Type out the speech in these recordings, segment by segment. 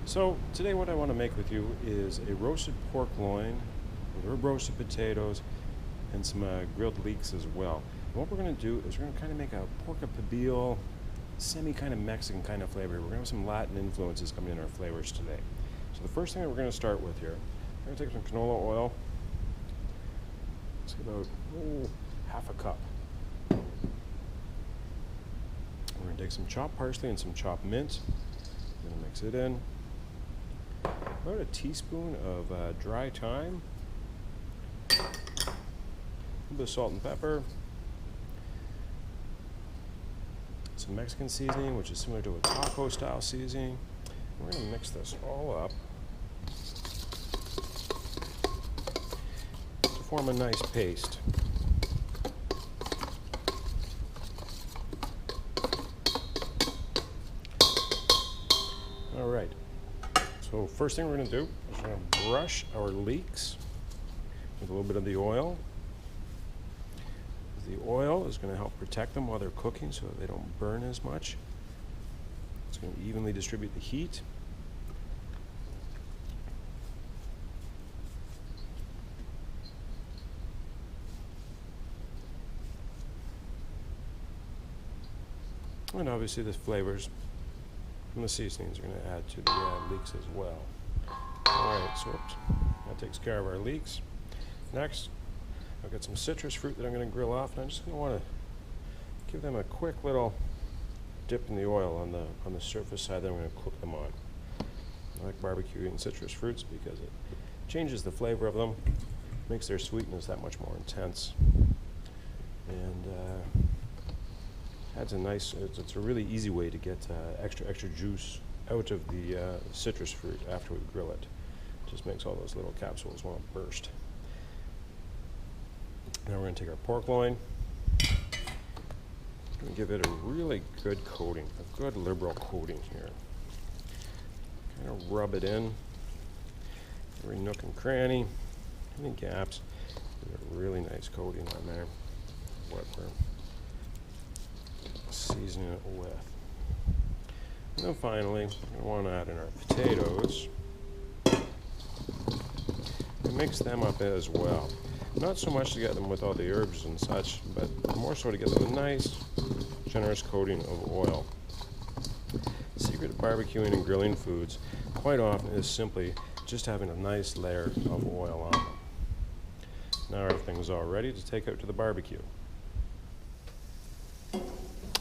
So today what I want to make with you is a roasted pork loin with herb roasted potatoes and some grilled leeks as well. And what we're going to do is we're going to kind of make a pork pibil, semi kind of Mexican kind of flavor. We're going to have some Latin influences coming in our flavors today. So the first thing that we're going to start with here, we're going to take some canola oil. It's about half a cup. We're going to take some chopped parsley and some chopped mint. We're going to mix it in. About a teaspoon of dry thyme, a little bit of salt and pepper, some Mexican seasoning, which is similar to a taco style seasoning. We're going to mix this all up to form a nice paste. All right. So first thing we're going to do is we're going to brush our leeks with a little bit of the oil. The oil is going to help protect them while they're cooking so that they don't burn as much. It's going to evenly distribute the heat. And obviously the flavors and the seasonings are going to add to the leeks as well. Alright, so that takes care of our leeks. Next, I've got some citrus fruit that I'm going to grill off, and I'm just going to want to give them a quick little dip in the oil on the surface side that I'm going to cook them on. I like barbecuing citrus fruits because it changes the flavor of them, makes their sweetness that much more intense, and adds a nice, it's a really easy way to get extra juice out of the citrus fruit after we grill it. Just makes all those little capsules want to burst. Now we're going to take our pork loin and give it a really good coating, a good liberal coating here. Kind of rub it in, every nook and cranny, any gaps. Give it a really nice coating on there. What we're seasoning it with. And then finally, we want to add in our potatoes and mix them up as well. Not so much to get them with all the herbs and such, but more so to get them a nice, generous coating of oil. The secret of barbecuing and grilling foods quite often is simply just having a nice layer of oil on them. Now everything's all ready to take out to the barbecue.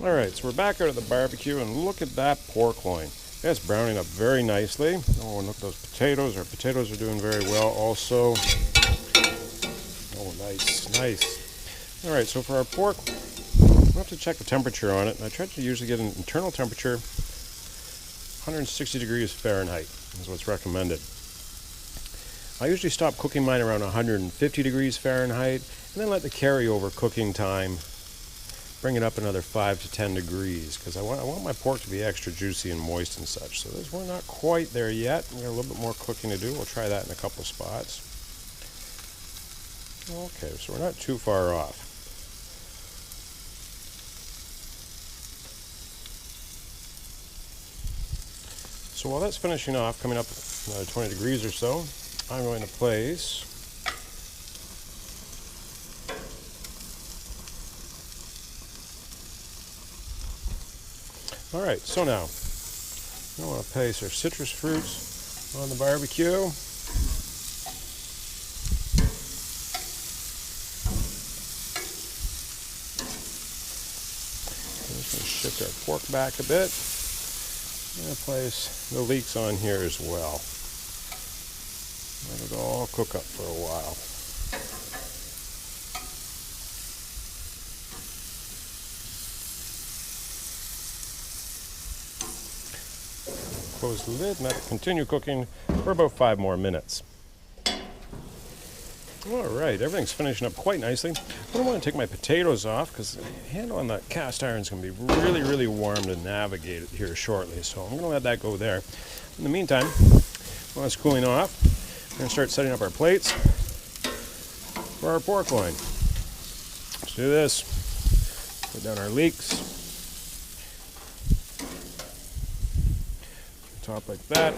Alright, so we're back out at the barbecue, and look at that pork loin. It's browning up very nicely. Oh, and look at those potatoes. Our potatoes are doing very well also. Oh, nice, nice. Alright, so for our pork, we'll have to check the temperature on it. And I try to usually get an internal temperature, 160 degrees Fahrenheit is what's recommended. I usually stop cooking mine around 150 degrees Fahrenheit, and then let the carryover cooking time bring it up another 5 to 10 degrees, because I want my pork to be extra juicy and moist and such. So we're not quite there yet. We've got a little bit more cooking to do. We'll try that in a couple of spots. Okay, so we're not too far off. So while that's finishing off, coming up another 20 degrees or so, I'm going to place Alright, so now I want to place our citrus fruits on the barbecue. I'm just going to shift our pork back a bit. I'm going to place the leeks on here as well. Let it all cook up for a while. Close the lid and let it continue cooking for about 5 more minutes. Alright, everything's finishing up quite nicely. I don't want to take my potatoes off because the handle on the cast iron is going to be really warm to navigate it here shortly, so I'm going to let that go there. In the meantime, while it's cooling off, we're going to start setting up our plates for our pork loin. Let's do this. Put down our leeks. Top like that.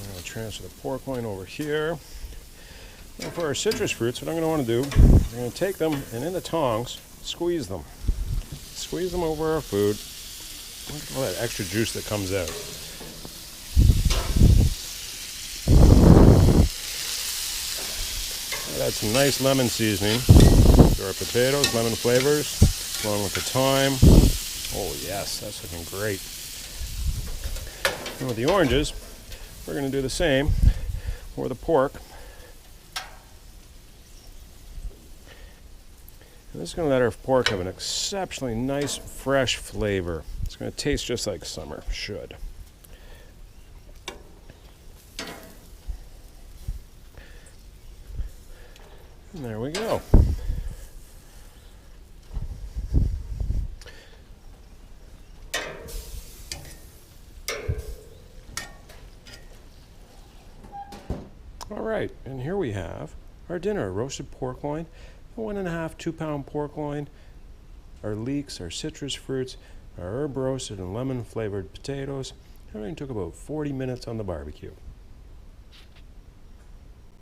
going to transfer the pork loin over here. Now for our citrus fruits, what I'm going to want to do, I'm going to take them and in the tongs, squeeze them. Squeeze them over our food. Look at all that extra juice that comes out. Add some nice lemon seasoning to our potatoes, lemon flavors, along with the thyme. Oh yes, that's looking great. And with the oranges, we're going to do the same for the pork. And this is going to let our pork have an exceptionally nice, fresh flavor. It's going to taste just like summer should. And there we go. All right, and here we have our dinner: roasted pork loin, 1.5 2-pound pork loin, our leeks, our citrus fruits, our herb roasted and lemon flavored potatoes. Everything took about 40 minutes on the barbecue.